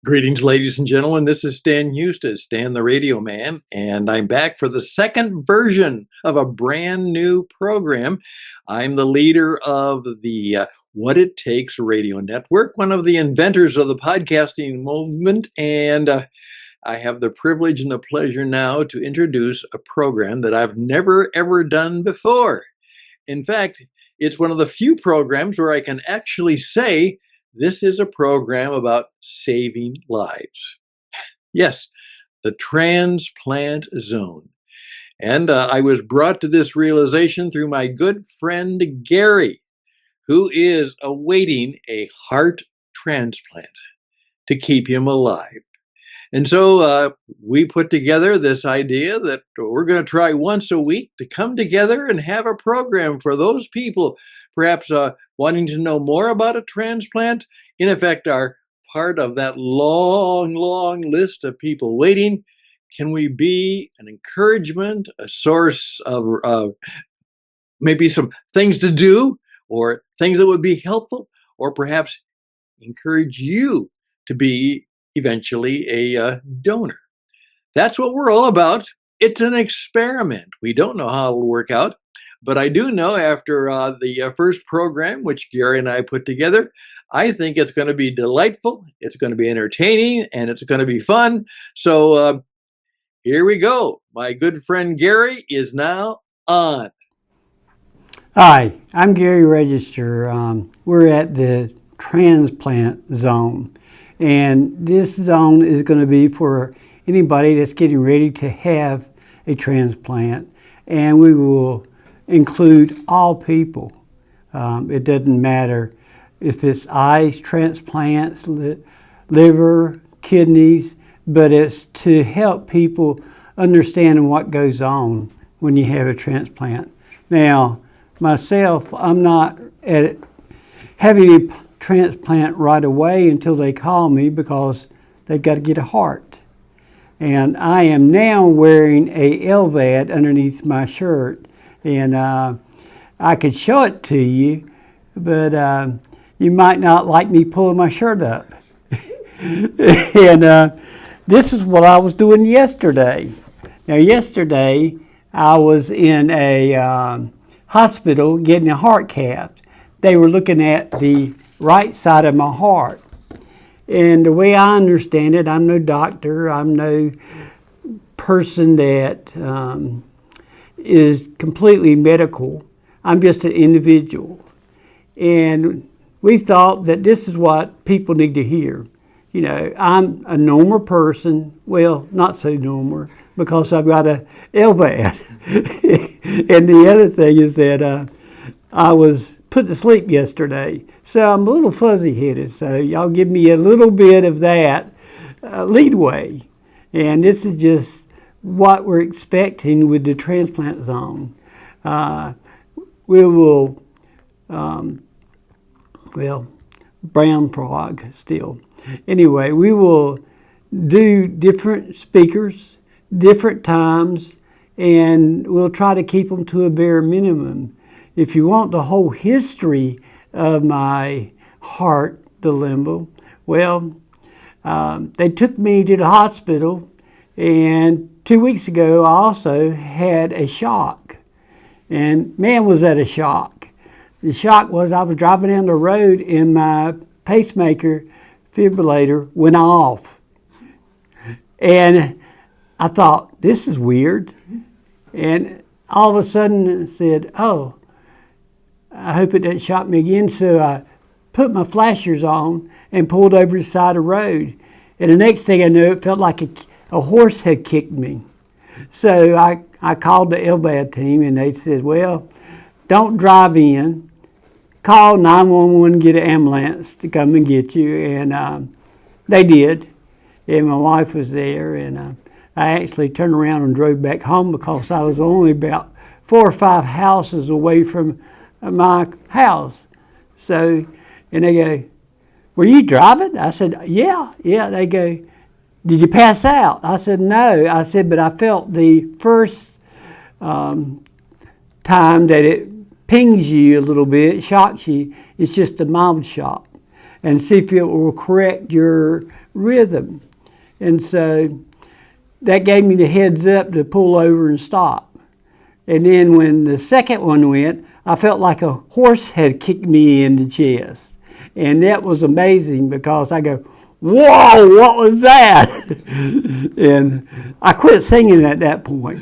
Greetings, ladies and gentlemen. This is Stan Hustad, Stan the Radio Man, and I'm back for the second version of a brand new program. I'm the leader of the What It Takes Radio Network, one of the inventors of the podcasting movement, and I have the privilege and the pleasure now to introduce a program that I've never, ever done before. In fact, it's one of the few programs where I can actually say this is a program about saving lives. Yes, the Transplant Zone. And I was brought to this realization through my good friend Gary, who is awaiting a heart transplant to keep him alive. And so we put together this idea that we're going to try once a week to come together and have a program for those people, perhaps wanting to know more about a transplant, in effect, are part of that long, long list of people waiting. Can we be an encouragement, a source of maybe some things to do or things that would be helpful, or perhaps encourage you to be eventually a donor? That's what we're all about. It's an experiment. We don't know how it'll work out, but I do know after the first program, which Gary and I put together, I think it's going to be delightful, it's going to be entertaining, and it's going to be fun. So here we go. My good friend Gary is now on. Hi, I'm Gary Register. We're at the Transplant Zone. And this zone is going to be for anybody that's getting ready to have a transplant. And we will include all people. It doesn't matter if it's eyes transplants, liver, kidneys, but it's to help people understand what goes on when you have a transplant. Now, myself, I'm not having a transplant right away until they call me because they've got to get a heart. And I am now wearing a LVAD underneath my shirt. And I could show it to you, but you might not like me pulling my shirt up. And this is what I was doing yesterday. Now, yesterday I was in a hospital getting a heart cath. They were looking at the right side of my heart. And the way I understand it, I'm no doctor, I'm no person that is completely medical. I'm just an individual. And we thought that this is what people need to hear. You know, I'm a normal person, well, not so normal, because I've got a LVAD. And the other thing is that I was put to sleep yesterday, so I'm a little fuzzy-headed, so y'all give me a little bit of that leadway. And this is just what we're expecting with the Transplant Zone. We will, brown frog still. Anyway, we will do different speakers, different times, and we'll try to keep them to a bare minimum. If you want the whole history of my heart dilemma, well, they took me to the hospital, and 2 weeks ago I also had a shock. And man, was that a shock. The shock was I was driving down the road and my pacemaker defibrillator went off. And I thought, this is weird. And all of a sudden I said, oh, I hope it doesn't shock me again. So I put my flashers on and pulled over the side of the road. And the next thing I knew, it felt like a horse had kicked me. So I called the LVAD team and they said, well, don't drive in. Call 911, get an ambulance to come and get you. And they did. And my wife was there. And I actually turned around and drove back home because I was only about 4 or 5 houses away from my house. So, and they go, were you driving? I said, yeah. They go, did you pass out? I said, no. I said, but I felt the first time that it pings you a little bit, shocks you, it's just a mild shock. and see if it will correct your rhythm. And so that gave me the heads up to pull over and stop. And then when the second one went, I felt like a horse had kicked me in the chest. And that was amazing because I go, whoa, what was that? And I quit singing at that point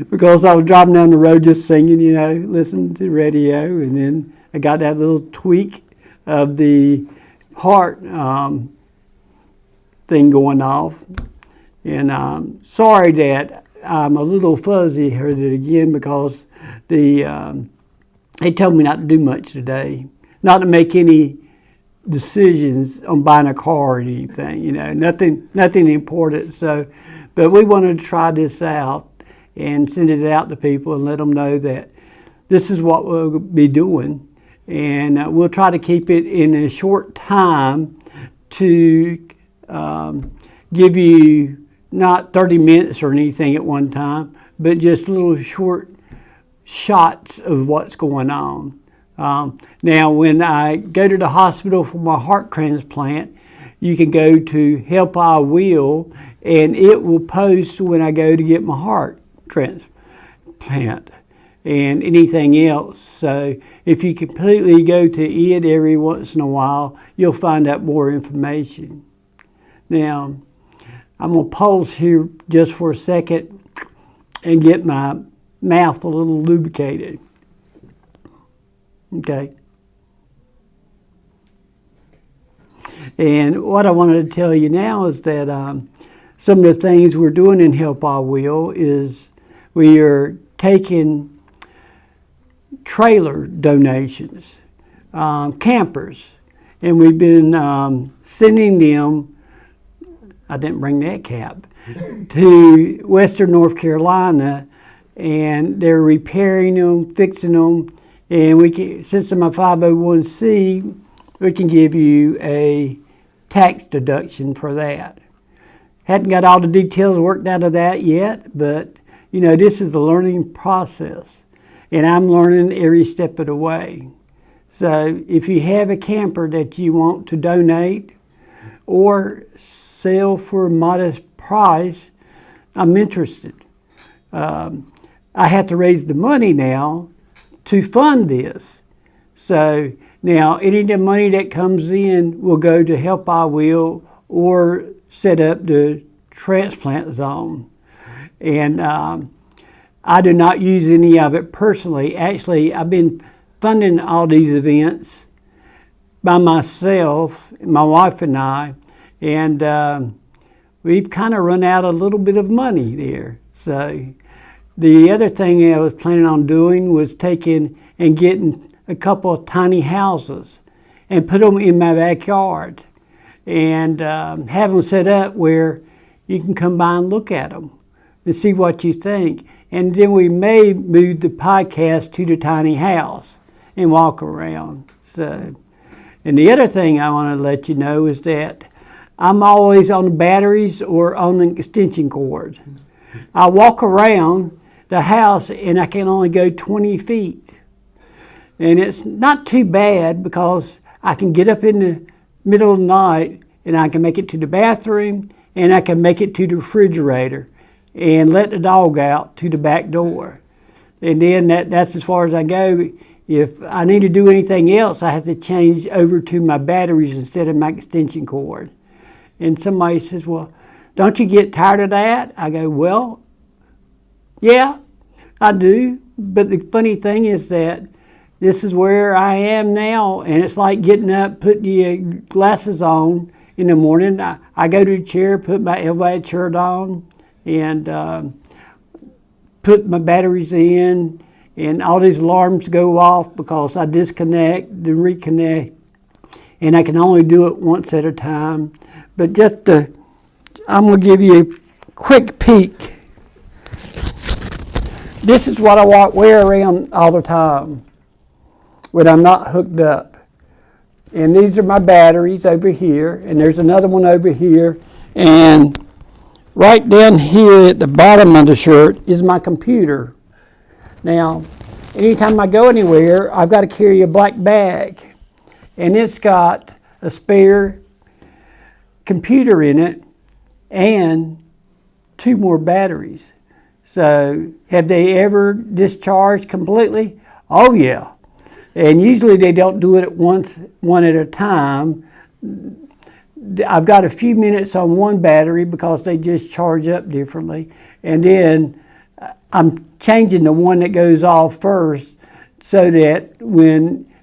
because I was driving down the road just singing, listening to the radio. And then I got that little tweak of the heart thing going off. And I'm sorry that I'm a little fuzzy headed again because they told me not to do much today, not to make any decisions on buying a car or anything, nothing important. So, but we wanted to try this out and send it out to people and let them know that this is what we'll be doing. And we'll try to keep it in a short time to give you not 30 minutes or anything at one time, but just little short shots of what's going on. Now, when I go to the hospital for my heart transplant, you can go to Help I Will, and it will post when I go to get my heart transplant and anything else. So if you completely go to it every once in a while, you'll find out more information. Now, I'm going to pause here just for a second and get my mouth a little lubricated. Okay. And what I wanted to tell you now is that some of the things we're doing in Help I Will is we are taking trailer donations, campers, and we've been sending them, I didn't bring that cap, to Western North Carolina, and they're repairing them, fixing them, and we can, since I'm a 501c, we can give you a tax deduction for that. Hadn't got all the details worked out of that yet, but this is a learning process, and I'm learning every step of the way. So if you have a camper that you want to donate or sell for a modest price, I'm interested. I have to raise the money now to fund this. So now any of the money that comes in will go to Help I Will or set up the Transplant Zone. And I do not use any of it personally. Actually, I've been funding all these events by myself, my wife and I, and we've kind of run out a little bit of money there. So the other thing I was planning on doing was taking and getting a couple of tiny houses and put them in my backyard and have them set up where you can come by and look at them and see what you think. And then we may move the podcast to the tiny house and walk around. So, and the other thing I want to let you know is that I'm always on the batteries or on the extension cord. I walk around the house and I can only go 20 feet. And it's not too bad because I can get up in the middle of the night and I can make it to the bathroom and I can make it to the refrigerator and let the dog out to the back door. And then that's as far as I go. If I need to do anything else, I have to change over to my batteries instead of my extension cord. And somebody says, well, don't you get tired of that? I go, well, yeah, I do. But the funny thing is that this is where I am now, and it's like getting up, putting your glasses on in the morning. I go to the chair, put my LVAD shirt on, and put my batteries in, and all these alarms go off because I disconnect, then reconnect, and I can only do it once at a time. But I'm going to give you a quick peek. This is what I wear around all the time when I'm not hooked up. And these are my batteries over here, and there's another one over here, and right down here at the bottom of the shirt is my computer. Now, anytime I go anywhere, I've got to carry a black bag, and it's got a spare computer in it and 2 more batteries. So have they ever discharged completely? Oh yeah. And usually they don't do it at once, one at a time. I've got a few minutes on one battery because they just charge up differently. And then I'm changing the one that goes off first so that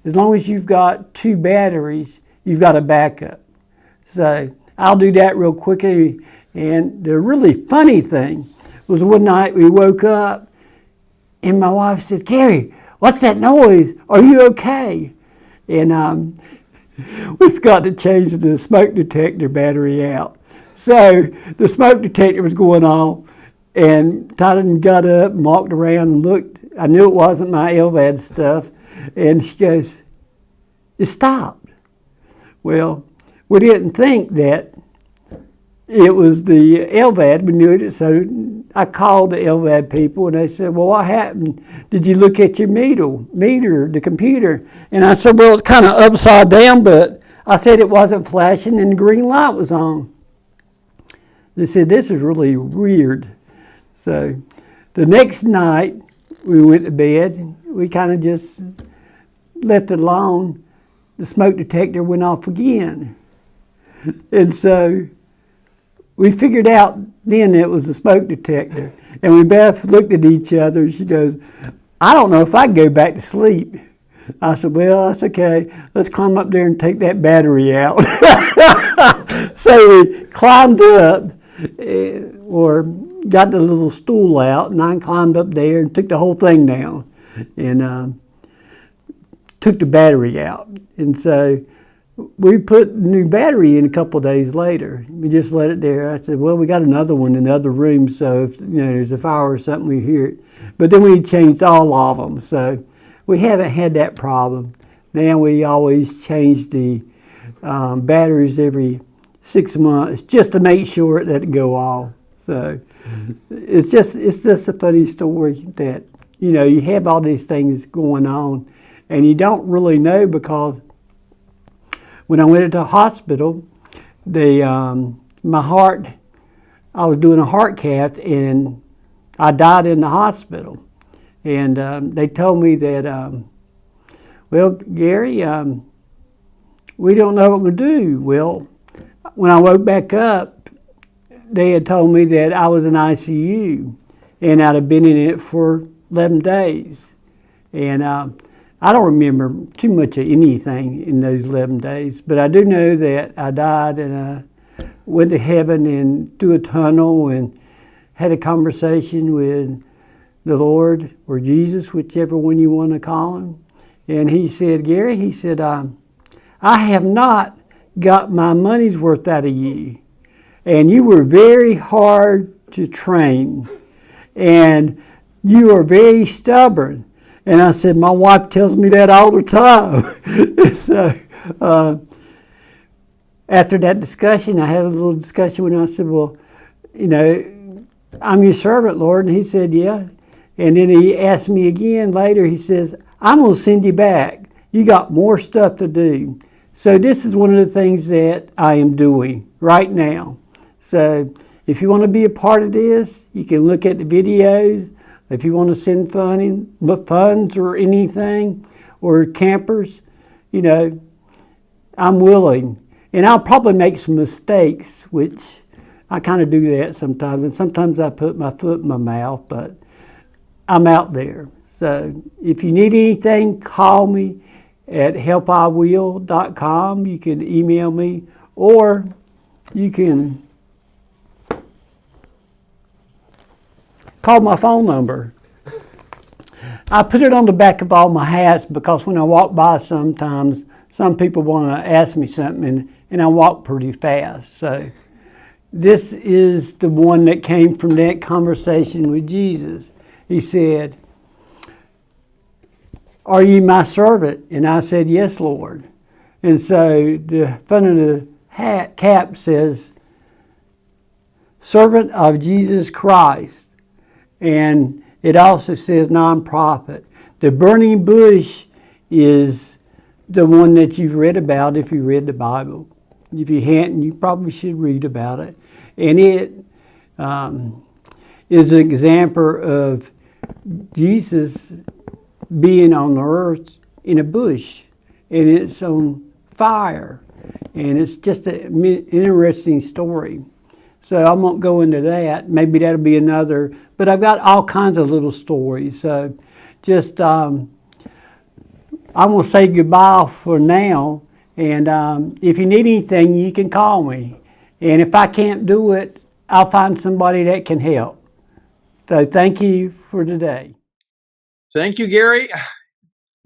as long as you've got 2 batteries, you've got a backup. So I'll do that real quickly. And the really funny thing was one night we woke up and my wife said, "Gary, what's that noise? Are you okay?" And we forgot to change the smoke detector battery out. So the smoke detector was going off, and Todd got up and walked around and looked. I knew it wasn't my LVAD stuff. And she goes, "It stopped." Well, we didn't think that it was the LVAD. We knew it, so I called the LVAD people, and they said, "Well, what happened? Did you look at your meter, the computer?" And I said, "Well, it's kind of upside down, but I said it wasn't flashing and the green light was on." They said, "This is really weird." So the next night, we went to bed. We kind of just left it alone. The smoke detector went off again. And so we figured out then it was a smoke detector. And we both looked at each other. She goes, "I don't know if I can go back to sleep." I said, "Well, that's okay. Let's climb up there and take that battery out." So we climbed up, or got the little stool out, and I climbed up there and took the whole thing down. And took the battery out. And so we put a new battery in a couple of days later. We just let it there. I said, "Well, we got another one in the other room, so if there's a fire or something, we hear it." But then we changed all of them, so we haven't had that problem. Now we always change the batteries every 6 months just to make sure it doesn't go off. So it's just a funny story that you have all these things going on, and you don't really know, because when I went to the hospital, my heart, I was doing a heart cath, and I died in the hospital. And they told me that, "Well, Gary, we don't know what we're going to do." Well, when I woke back up, they had told me that I was in ICU, and I'd have been in it for 11 days. And I don't remember too much of anything in those 11 days, but I do know that I died, and I went to heaven and through a tunnel and had a conversation with the Lord or Jesus, whichever one you want to call him. And he said, "Gary," he said, "I have not got my money's worth out of you. And you were very hard to train. And you are very stubborn." And I said, "My wife tells me that all the time." So after that discussion, I had a little discussion with him. I said, "Well, I'm your servant, Lord." And he said, "Yeah." And then he asked me again later, he says, "I'm going to send you back. You got more stuff to do." So this is one of the things that I am doing right now. So if you want to be a part of this, you can look at the videos. If you want to send funds or anything, or campers, I'm willing. And I'll probably make some mistakes, which I kind of do that sometimes. And sometimes I put my foot in my mouth, but I'm out there. So if you need anything, call me at helpiwill.com. You can email me, or you can call my phone number. I put it on the back of all my hats because when I walk by sometimes, some people want to ask me something, and I walk pretty fast. So this is the one that came from that conversation with Jesus. He said, "Are you my servant?" And I said, "Yes, Lord." And so the front of the cap says, "Servant of Jesus Christ." And it also says nonprofit. The burning bush is the one that you've read about if you read the Bible. If you hadn't, you probably should read about it. And it is an example of Jesus being on the earth in a bush, and it's on fire. And it's just an interesting story. So I won't go into that. Maybe that'll be another. But I've got all kinds of little stories. So just, I'm going to say goodbye for now. And if you need anything, you can call me. And if I can't do it, I'll find somebody that can help. So thank you for today. Thank you, Gary.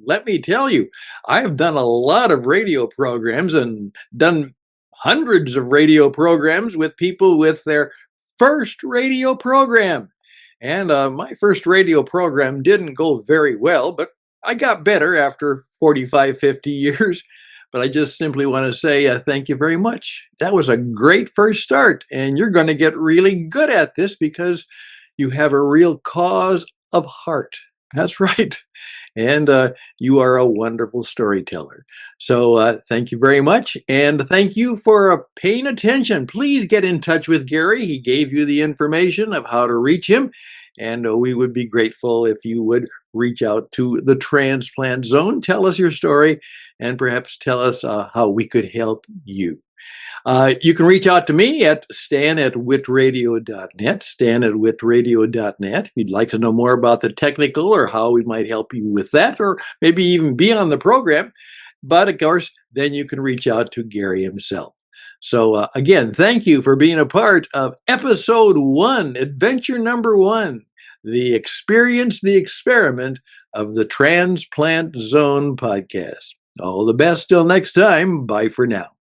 Let me tell you, I have done a lot of radio programs and done hundreds of radio programs with people with their first radio program. And my first radio program didn't go very well, but I got better after 45, 50 years. But I just simply want to say thank you very much. That was a great first start. And you're going to get really good at this because you have a real cause of heart. That's right. And you are a wonderful storyteller. So thank you very much. And thank you for paying attention. Please get in touch with Gary. He gave you the information of how to reach him. And we would be grateful if you would reach out to the Transplant Zone, tell us your story, and perhaps tell us how we could help you. You can reach out to me at stan@witradio.net, stan@witradio.net. If you'd like to know more about the technical or how we might help you with that, or maybe even be on the program. But of course, then you can reach out to Gary himself. So again, thank you for being a part of episode 1, adventure number 1, the experience, the experiment of the Transplant Zone podcast. All the best till next time. Bye for now.